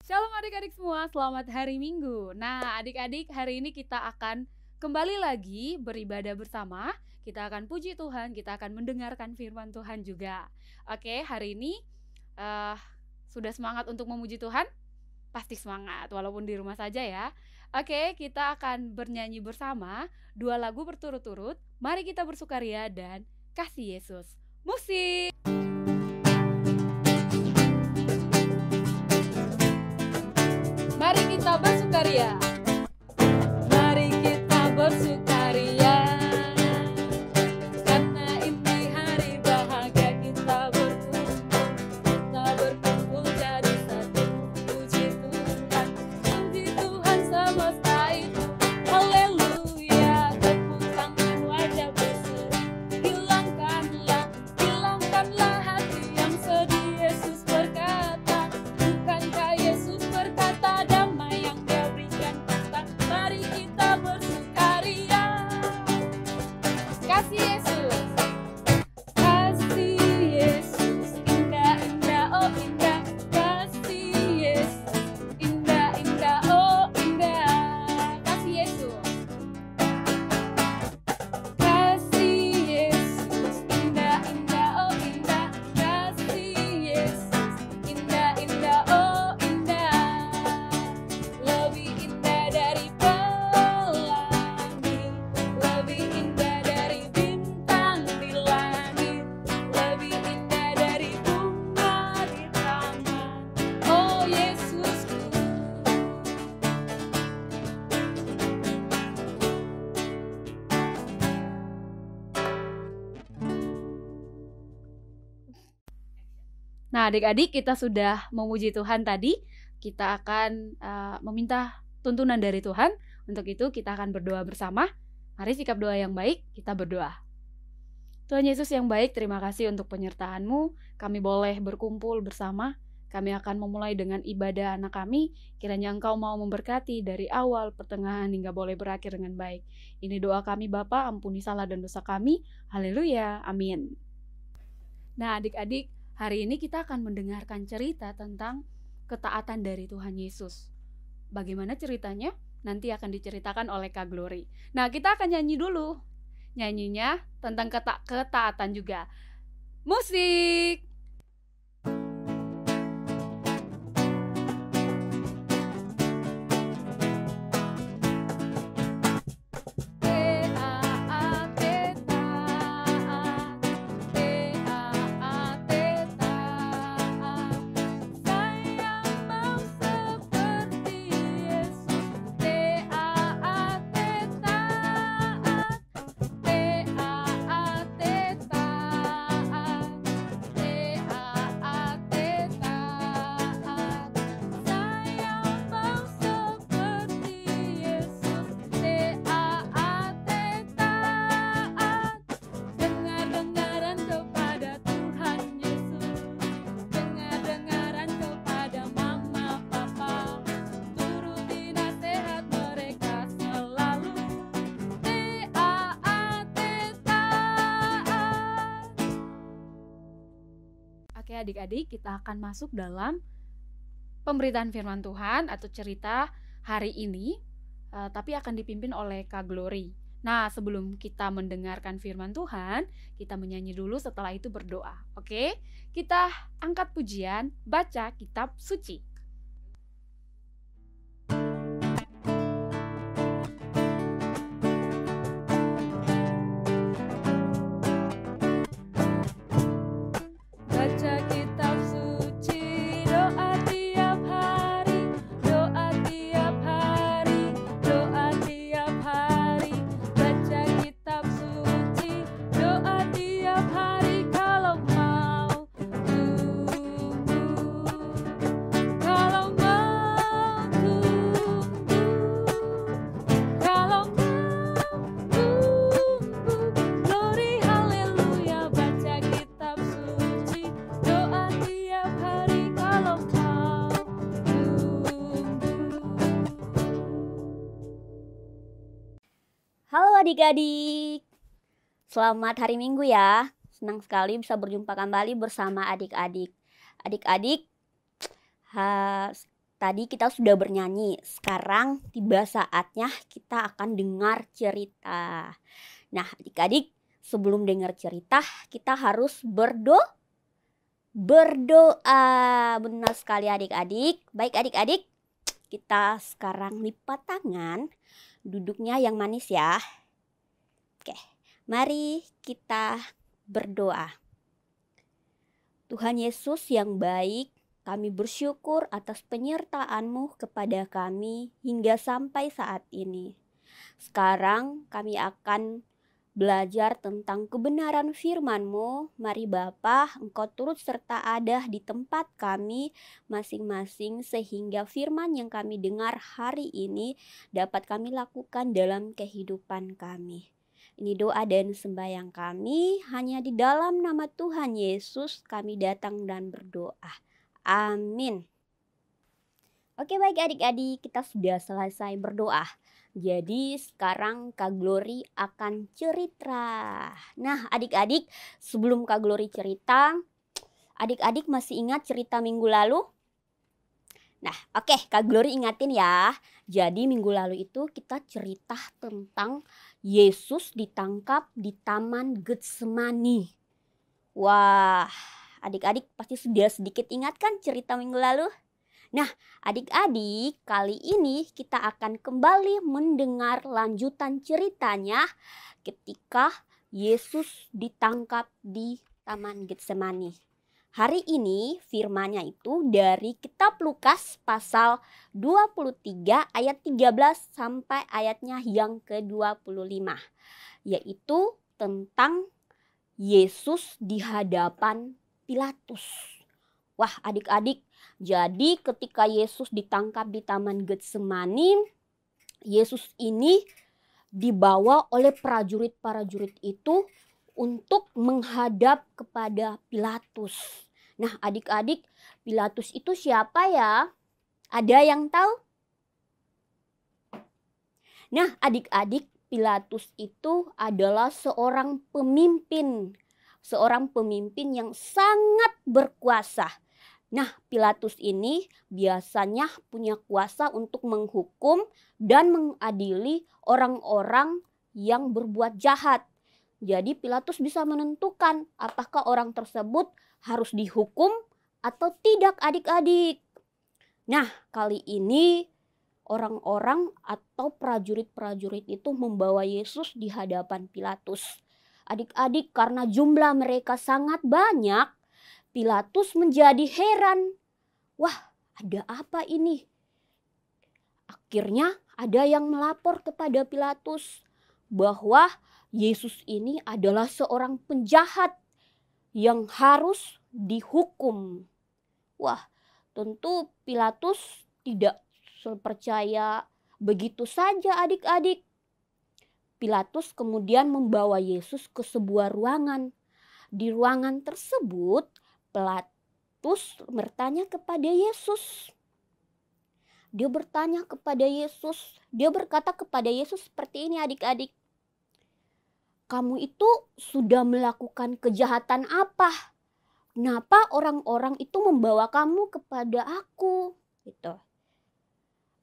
Shalom adik-adik semua, selamat hari Minggu. Nah, adik-adik, hari ini kita akan kembali lagi beribadah bersama. Kita akan puji Tuhan, kita akan mendengarkan firman Tuhan juga. Oke, hari ini sudah semangat untuk memuji Tuhan? Pasti semangat, walaupun di rumah saja ya. Oke, kita akan bernyanyi bersama 2 lagu berturut-turut. Mari kita bersukaria dan kasih Yesus. Musik! Mari kita bersukaria. Mari kita bersukaria. Karena ini hari bahagia kita berkumpul jadi satu. Puji Tuhan semesta itu. Haleluya, tepuk tangan wajah berseri. Hilangkanlah hati yang sedih. Yesus berkata, bukankah Yesus berkata damai yang Dia berikan kita? Mari kita bersukaria. Kasih Yesus. Kasih Yesus indah-indah, oh indah. Kasih Yesus indah-indah, oh indah. Kasih Yesus. Kasih Yesus indah-indah, oh indah. Kasih Yesus indah-indah, oh indah. Lebih indah dari pelangi, lebih indah dari bintang di langit, lebih indah dari bunga di taman. Oh Yesusku. Nah, adik-adik, kita sudah memuji Tuhan tadi. Kita akan meminta tuntunan dari Tuhan. Untuk itu kita akan berdoa bersama. Mari sikap doa yang baik, kita berdoa. Tuhan Yesus yang baik, terima kasih untuk penyertaan-Mu. Kami boleh berkumpul bersama. Kami akan memulai dengan ibadah anak kami. Kiranya Engkau mau memberkati dari awal, pertengahan, hingga boleh berakhir dengan baik. Ini doa kami Bapa, ampuni salah dan dosa kami. Haleluya, amin. Nah, adik-adik, hari ini kita akan mendengarkan cerita tentang ketaatan dari Tuhan Yesus. Bagaimana ceritanya? Nanti akan diceritakan oleh Kak Glory. Nah, kita akan nyanyi dulu. Nyanyinya tentang ketaatan juga. Musik! Oke adik-adik, kita akan masuk dalam pemberitaan firman Tuhan atau cerita hari ini, tapi akan dipimpin oleh Kak Glory. Nah, sebelum kita mendengarkan firman Tuhan, kita menyanyi dulu, setelah itu berdoa. Oke, kita angkat pujian, baca kitab suci. Baca kitab suci, doa tiap hari, doa tiap hari, doa tiap hari. Baca kitab suci, doa tiap hari. Kalau mau tunggu, kalau mau tunggu, kalau mau tunggu. Glory haleluya, baca kitab suci, doa tiap hari. Kalau mau tunggu. Halo adik-adik, selamat hari Minggu ya. Senang sekali bisa berjumpa kembali bersama adik-adik. Adik-adik, Tadi kita sudah bernyanyi, sekarang tiba saatnya kita akan dengar cerita. Nah, adik-adik, sebelum dengar cerita, kita harus berdoa. Benar sekali adik-adik. Baik adik-adik, kita sekarang lipat tangan, duduknya yang manis ya. Oke, mari kita berdoa. Tuhan Yesus yang baik, kami bersyukur atas penyertaan-Mu kepada kami hingga sampai saat ini. Sekarang kami akan belajar tentang kebenaran firman-Mu. Mari Bapa, Engkau turut serta ada di tempat kami masing-masing sehingga firman yang kami dengar hari ini dapat kami lakukan dalam kehidupan kami. Ini doa dan sembahyang kami, hanya di dalam nama Tuhan Yesus kami datang dan berdoa. Amin. Oke baik adik-adik, kita sudah selesai berdoa. Jadi sekarang Kak Glory akan cerita. Nah adik-adik, sebelum Kak Glory cerita, adik-adik masih ingat cerita minggu lalu? Nah oke, Kak Glory ingatin ya. Jadi minggu lalu itu kita cerita tentang Yesus ditangkap di Taman Getsemani. Wah, adik-adik pasti sudah sedikit ingat kan cerita minggu lalu? Nah, adik-adik, kali ini kita akan kembali mendengar lanjutan ceritanya ketika Yesus ditangkap di Taman Getsemani. Hari ini firman-Nya itu dari kitab Lukas pasal 23 ayat 13 sampai ayatnya yang ke-25. Yaitu tentang Yesus di hadapan Pilatus. Wah adik-adik, jadi ketika Yesus ditangkap di Taman Getsemani, Yesus ini dibawa oleh prajurit-prajurit itu untuk menghadap kepada Pilatus. Nah adik-adik, Pilatus itu siapa ya? Ada yang tahu? Nah adik-adik, Pilatus itu adalah seorang pemimpin yang sangat berkuasa. Nah Pilatus ini biasanya punya kuasa untuk menghukum dan mengadili orang-orang yang berbuat jahat. Jadi Pilatus bisa menentukan apakah orang tersebut harus dihukum atau tidak adik-adik. Nah kali ini orang-orang atau prajurit-prajurit itu membawa Yesus di hadapan Pilatus. Adik-adik, karena jumlah mereka sangat banyak, Pilatus menjadi heran. Wah, ada apa ini? Akhirnya ada yang melapor kepada Pilatus bahwa Yesus ini adalah seorang penjahat yang harus dihukum. Wah, tentu Pilatus tidak percaya begitu saja adik-adik. Pilatus kemudian membawa Yesus ke sebuah ruangan. Di ruangan tersebut, Pilatus bertanya kepada Yesus. Dia berkata kepada Yesus seperti ini adik-adik. Kamu itu sudah melakukan kejahatan apa? Kenapa orang-orang itu membawa kamu kepada aku? Gitu.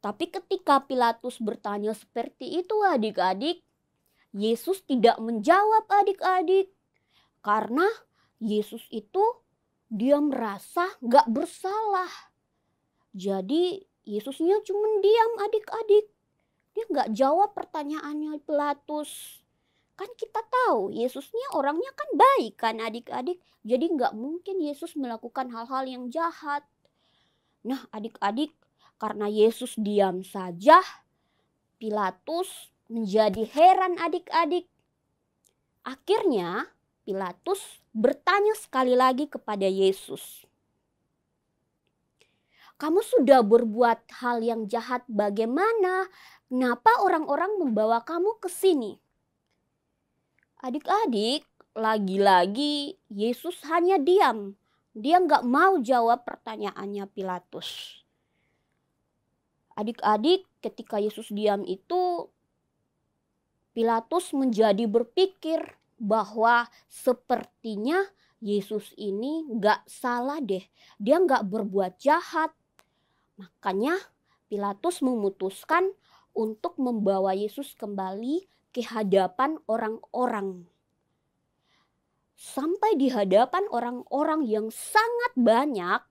Tapi ketika Pilatus bertanya seperti itu adik-adik, Yesus tidak menjawab adik-adik. Karena Yesus itu dia merasa gak bersalah. Jadi Yesusnya cuma diam adik-adik. Dia gak jawab pertanyaannya Pilatus. Kan kita tahu Yesusnya orangnya kan baik kan adik-adik. Jadi gak mungkin Yesus melakukan hal-hal yang jahat. Nah adik-adik, karena Yesus diam saja, Pilatus menjadi heran adik-adik. Akhirnya Pilatus bertanya sekali lagi kepada Yesus. Kamu sudah berbuat hal yang jahat bagaimana? Kenapa orang-orang membawa kamu ke sini? Adik-adik, lagi-lagi Yesus hanya diam. Dia nggak mau jawab pertanyaannya Pilatus. Adik-adik, ketika Yesus diam itu, Pilatus menjadi berpikir bahwa sepertinya Yesus ini nggak salah deh. Dia nggak berbuat jahat. Makanya Pilatus memutuskan untuk membawa Yesus kembali ke hadapan orang-orang. Sampai di hadapan orang-orang yang sangat banyak,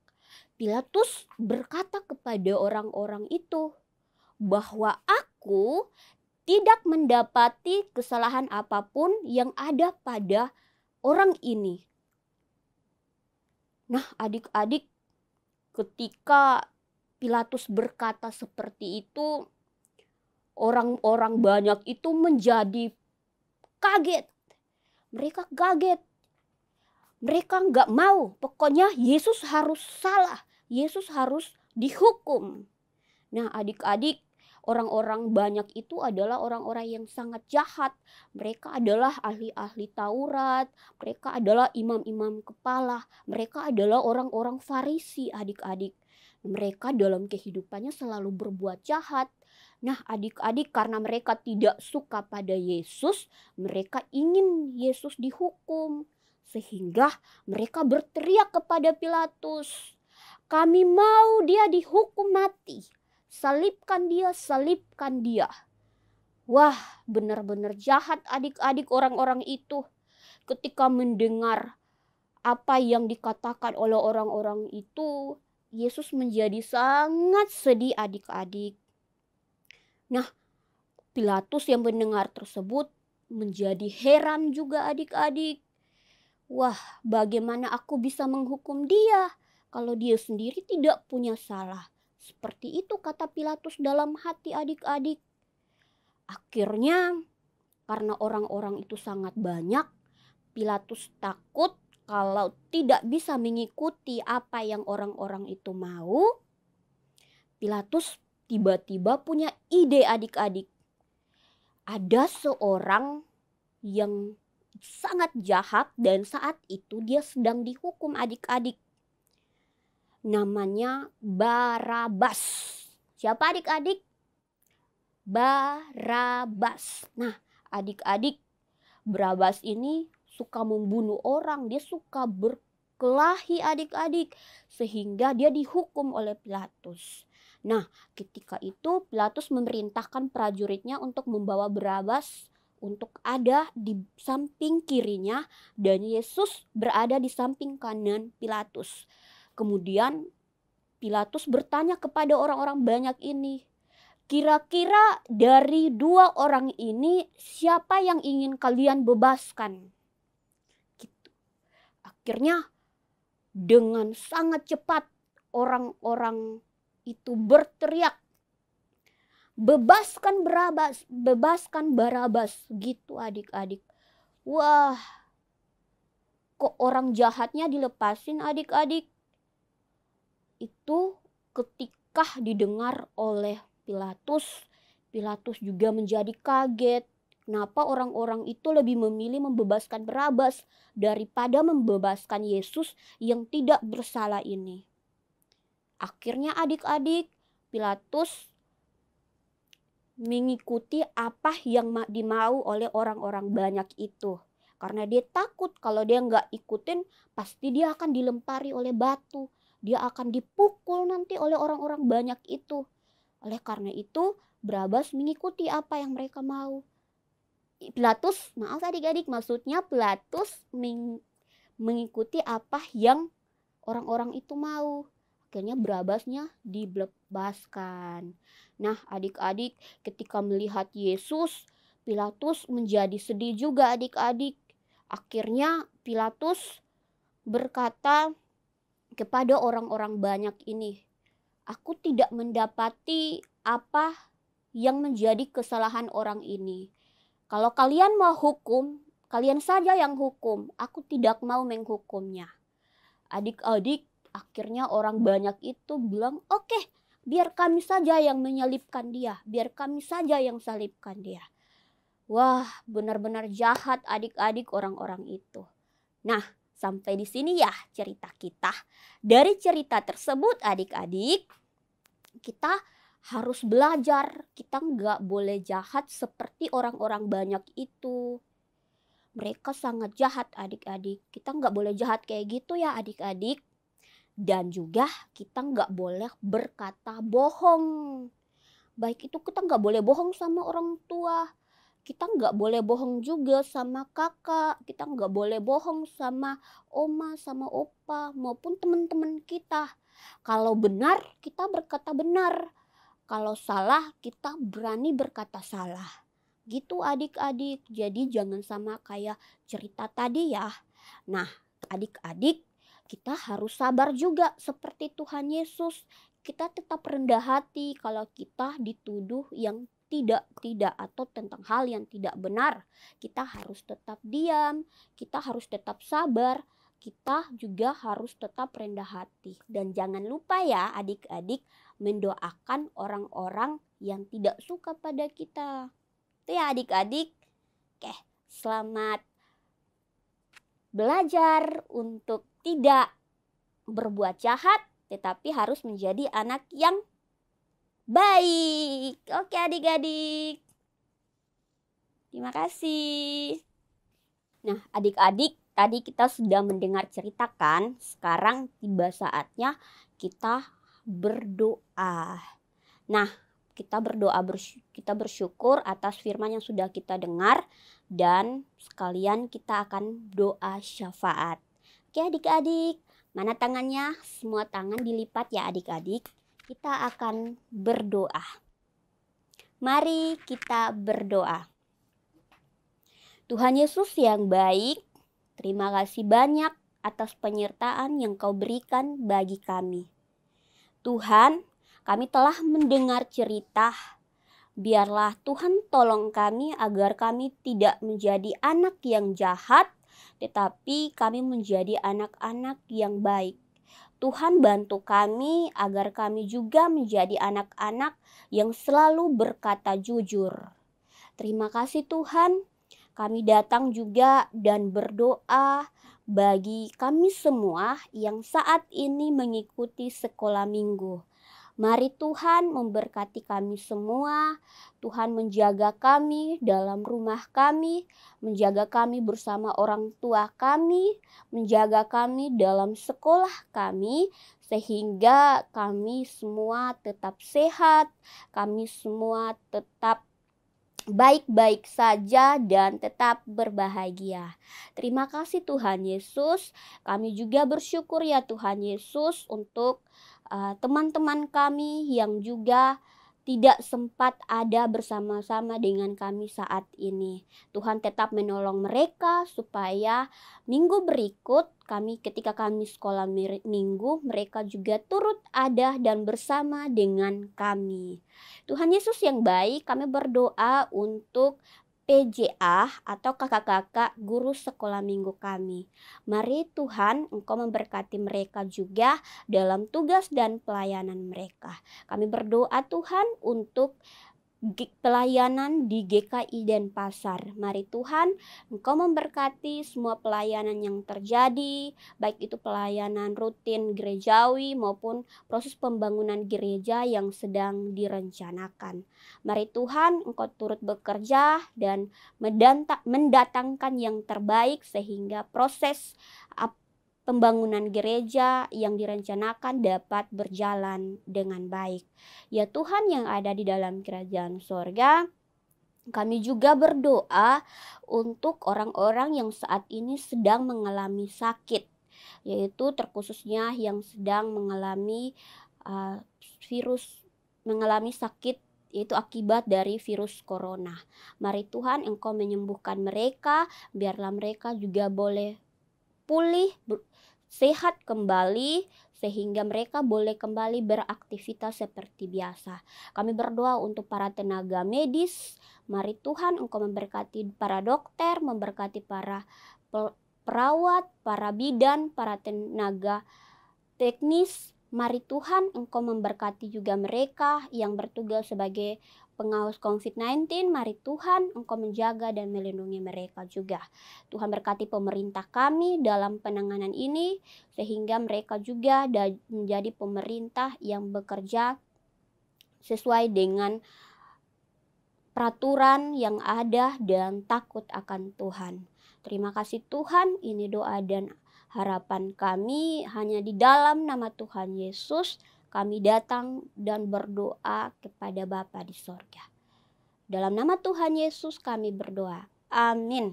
Pilatus berkata kepada orang-orang itu bahwa aku tidak mendapati kesalahan apapun yang ada pada orang ini. Nah, adik-adik, ketika Pilatus berkata seperti itu, orang-orang banyak itu menjadi kaget. Mereka kaget. Mereka nggak mau. Pokoknya Yesus harus salah. Yesus harus dihukum. Nah, adik-adik, orang-orang banyak itu adalah orang-orang yang sangat jahat. Mereka adalah ahli-ahli Taurat. Mereka adalah imam-imam kepala. Mereka adalah orang-orang Farisi, adik-adik. Mereka dalam kehidupannya selalu berbuat jahat. Nah, adik-adik, karena mereka tidak suka pada Yesus, mereka ingin Yesus dihukum. Sehingga mereka berteriak kepada Pilatus, "Kami mau dia dihukum mati. Salibkan dia, salibkan dia." Wah, benar-benar jahat adik-adik orang-orang itu. Ketika mendengar apa yang dikatakan oleh orang-orang itu, Yesus menjadi sangat sedih adik-adik. Nah, Pilatus yang mendengar tersebut menjadi heran juga adik-adik. Wah, bagaimana aku bisa menghukum dia kalau dia sendiri tidak punya salah? Seperti itu kata Pilatus dalam hati adik-adik. Akhirnya karena orang-orang itu sangat banyak, Pilatus takut kalau tidak bisa mengikuti apa yang orang-orang itu mau. Pilatus tiba-tiba punya ide adik-adik. Ada seorang yang sangat jahat dan saat itu dia sedang dihukum adik-adik. Namanya Barabas. Siapa adik-adik? Barabas. Nah, adik-adik, Barabas ini suka membunuh orang, dia suka berkelahi adik-adik, sehingga dia dihukum oleh Pilatus. Nah, ketika itu Pilatus memerintahkan prajuritnya untuk membawa Barabas untuk ada di samping kirinya dan Yesus berada di samping kanan Pilatus. Kemudian Pilatus bertanya kepada orang-orang banyak ini, "Kira-kira dari dua orang ini siapa yang ingin kalian bebaskan?" Gitu. Akhirnya dengan sangat cepat orang-orang itu berteriak, "Bebaskan Barabas, bebaskan Barabas." Gitu adik-adik. Wah, kok orang jahatnya dilepasin adik-adik? Itu ketika didengar oleh Pilatus, Pilatus juga menjadi kaget. Kenapa orang-orang itu lebih memilih membebaskan Barabas daripada membebaskan Yesus yang tidak bersalah ini? Akhirnya adik-adik, Pilatus mengikuti apa yang dimau oleh orang-orang banyak itu. Karena dia takut kalau dia nggak ikutin, pasti dia akan dilempari oleh batu. Dia akan dipukul nanti oleh orang-orang banyak itu. Oleh karena itu, Barabas mengikuti apa yang mereka mau. Pilatus, maaf adik-adik, maksudnya Pilatus mengikuti apa yang orang-orang itu mau. Akhirnya Barabasnya dibebaskan. Nah, adik-adik, ketika melihat Yesus, Pilatus menjadi sedih juga adik-adik. Akhirnya Pilatus berkata kepada orang-orang banyak ini, "Aku tidak mendapati apa yang menjadi kesalahan orang ini. Kalau kalian mau hukum, kalian saja yang hukum. Aku tidak mau menghukumnya." Adik-adik, akhirnya orang banyak itu bilang, "Oke, biar kami saja yang menyalibkan dia. Biar kami saja yang salibkan dia." Wah, benar-benar jahat adik-adik orang-orang itu. Nah, sampai di sini ya cerita kita. Dari cerita tersebut adik-adik, kita harus belajar. Kita nggak boleh jahat seperti orang-orang banyak itu. Mereka sangat jahat adik-adik. Kita nggak boleh jahat kayak gitu ya adik-adik. Dan juga kita nggak boleh berkata bohong. Baik itu kita nggak boleh bohong sama orang tua, kita nggak boleh bohong juga sama kakak, kita nggak boleh bohong sama oma, sama opa, maupun teman-teman kita. Kalau benar, kita berkata benar. Kalau salah, kita berani berkata salah. Gitu adik-adik, jadi jangan sama kayak cerita tadi ya. Nah, adik-adik, kita harus sabar juga seperti Tuhan Yesus. Kita tetap rendah hati kalau kita dituduh yang tidak atau tentang hal yang tidak benar. Kita harus tetap diam, kita harus tetap sabar, kita juga harus tetap rendah hati. Dan jangan lupa ya adik-adik, mendoakan orang-orang yang tidak suka pada kita. Itu ya adik-adik. Oke, selamat belajar untuk tidak berbuat jahat, tetapi harus menjadi anak yang baik. Oke adik-adik. Terima kasih. Nah adik-adik, tadi kita sudah mendengar ceritakan, sekarang tiba saatnya kita berdoa. Nah, kita berdoa, kita bersyukur atas firman yang sudah kita dengar, dan sekalian kita akan doa syafaat. Oke adik-adik, mana tangannya? Semua tangan dilipat ya adik-adik. Kita akan berdoa. Mari kita berdoa. Tuhan Yesus yang baik, terima kasih banyak atas penyertaan yang Kau berikan bagi kami. Tuhan, kami telah mendengar cerita. Biarlah Tuhan tolong kami agar kami tidak menjadi anak yang jahat, tetapi kami menjadi anak-anak yang baik. Tuhan bantu kami agar kami juga menjadi anak-anak yang selalu berkata jujur. Terima kasih Tuhan, kami datang juga dan berdoa bagi kami semua yang saat ini mengikuti sekolah minggu. Mari Tuhan memberkati kami semua. Tuhan menjaga kami dalam rumah kami, menjaga kami bersama orang tua kami, menjaga kami dalam sekolah kami, sehingga kami semua tetap sehat, kami semua tetap baik-baik saja dan tetap berbahagia. Terima kasih Tuhan Yesus. Kami juga bersyukur ya Tuhan Yesus untuk teman-teman kami yang juga tidak sempat ada bersama-sama dengan kami saat ini. Tuhan tetap menolong mereka supaya minggu berikut ketika kami sekolah minggu, mereka juga turut ada dan bersama dengan kami. Tuhan Yesus yang baik, kami berdoa untuk PJA atau kakak-kakak guru sekolah minggu kami. Mari Tuhan Engkau memberkati mereka juga dalam tugas dan pelayanan mereka. Kami berdoa Tuhan untuk pelayanan di GKI Denpasar. Mari Tuhan Engkau memberkati semua pelayanan yang terjadi, baik itu pelayanan rutin gerejawi maupun proses pembangunan gereja yang sedang direncanakan. Mari Tuhan Engkau turut bekerja dan mendatangkan yang terbaik sehingga proses pembangunan gereja yang direncanakan dapat berjalan dengan baik. Ya Tuhan yang ada di dalam kerajaan sorga, kami juga berdoa untuk orang-orang yang saat ini sedang mengalami sakit, yaitu terkhususnya yang sedang mengalami sakit, yaitu akibat dari virus corona. Mari Tuhan Engkau menyembuhkan mereka, biarlah mereka juga boleh pulih, sehat kembali, sehingga mereka boleh kembali beraktivitas seperti biasa. Kami berdoa untuk para tenaga medis. Mari Tuhan Engkau memberkati para dokter, memberkati para perawat, para bidan, para tenaga teknis. Mari Tuhan Engkau memberkati juga mereka yang bertugas sebagai pengawas COVID-19. Mari Tuhan Engkau menjaga dan melindungi mereka juga. Tuhan berkati pemerintah kami dalam penanganan ini, sehingga mereka juga menjadi pemerintah yang bekerja sesuai dengan peraturan yang ada dan takut akan Tuhan. Terima kasih Tuhan, ini doa dan Harapan kami hanya di dalam nama Tuhan Yesus kami datang dan berdoa kepada Bapa di sorga. Dalam nama Tuhan Yesus kami berdoa. Amin.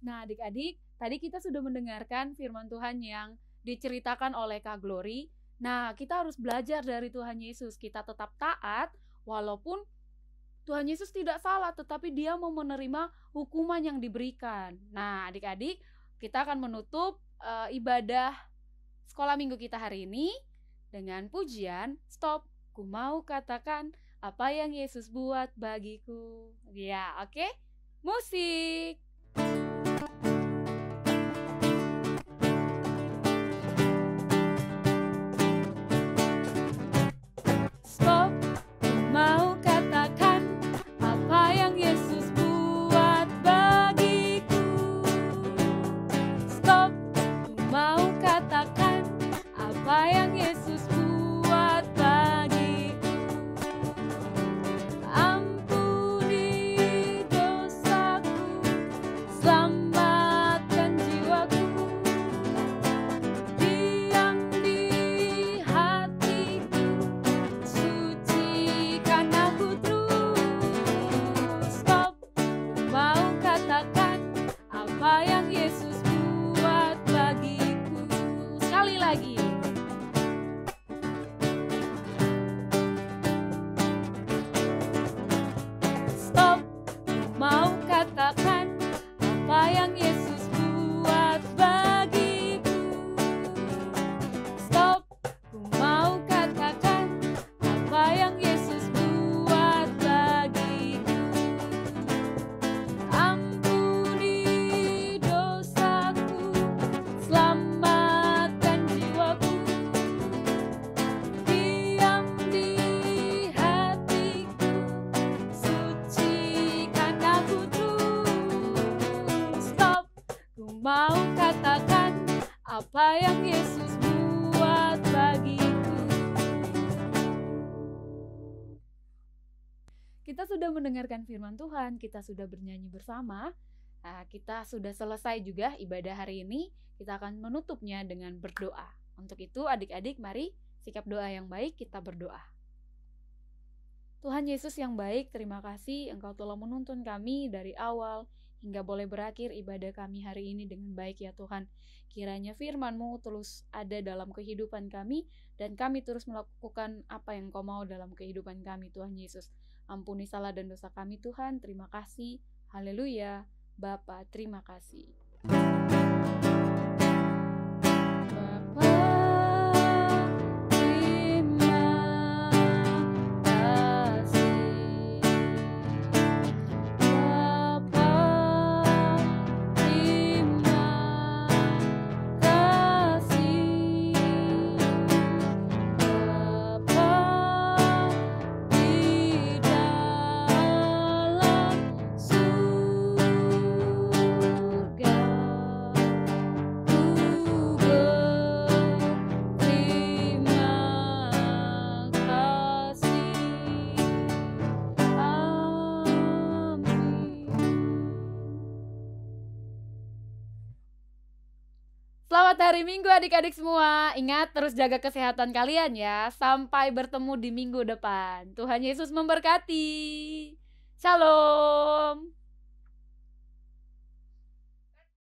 Nah adik-adik, tadi kita sudah mendengarkan firman Tuhan yang diceritakan oleh Kak Glory. Nah kita harus belajar dari Tuhan Yesus. Kita tetap taat walaupun Tuhan Yesus tidak salah, tetapi dia mau menerima hukuman yang diberikan. Nah adik-adik, kita akan menutup ibadah sekolah minggu kita hari ini dengan pujian Stop, ku mau katakan apa yang Yesus buat bagiku. Ya, oke? Musik. Stop, ku mau katakan apa yang Yesus buat bagiku. Stop, ku mau katakan apa yang Yesus buat bagiku. Ampuni dosaku, selamatkan jiwaku. Diam di hatiku, sucikan aku terus. Stop, ku mau katakan apa yang Yesus buat bagiku. Sekali lagi. Stop, mau katakan apa yang Yesus buat bagiku. Stop, ku mau katakan apa yang Yesus buat bagiku. Ampuni dosaku, selamatkan jiwaku. Diam di hatiku, sucikan aku terus. Stop, ku mau katakan apa yang Yesus buat bagiku. Kita sudah mendengarkan firman Tuhan, kita sudah bernyanyi bersama. Nah, kita sudah selesai juga ibadah hari ini. Kita akan menutupnya dengan berdoa. Untuk itu adik-adik mari sikap doa yang baik, kita berdoa. Tuhan Yesus yang baik, terima kasih Engkau telah menuntun kami dari awal hingga boleh berakhir ibadah kami hari ini dengan baik ya Tuhan. Kiranya firman-Mu terus ada dalam kehidupan kami dan kami terus melakukan apa yang Engkau mau dalam kehidupan kami Tuhan Yesus. Ampuni salah dan dosa kami Tuhan, terima kasih. Haleluya. Bapa, terima kasih. Bapa, terima kasih. Bapa, terima kasih. Bapa di dalam surga, ku berterima kasih. Amin. Selamat hari Minggu adik-adik semua. Ingat terus jaga kesehatan kalian ya. Sampai bertemu di minggu depan. Tuhan Yesus memberkati. Shalom.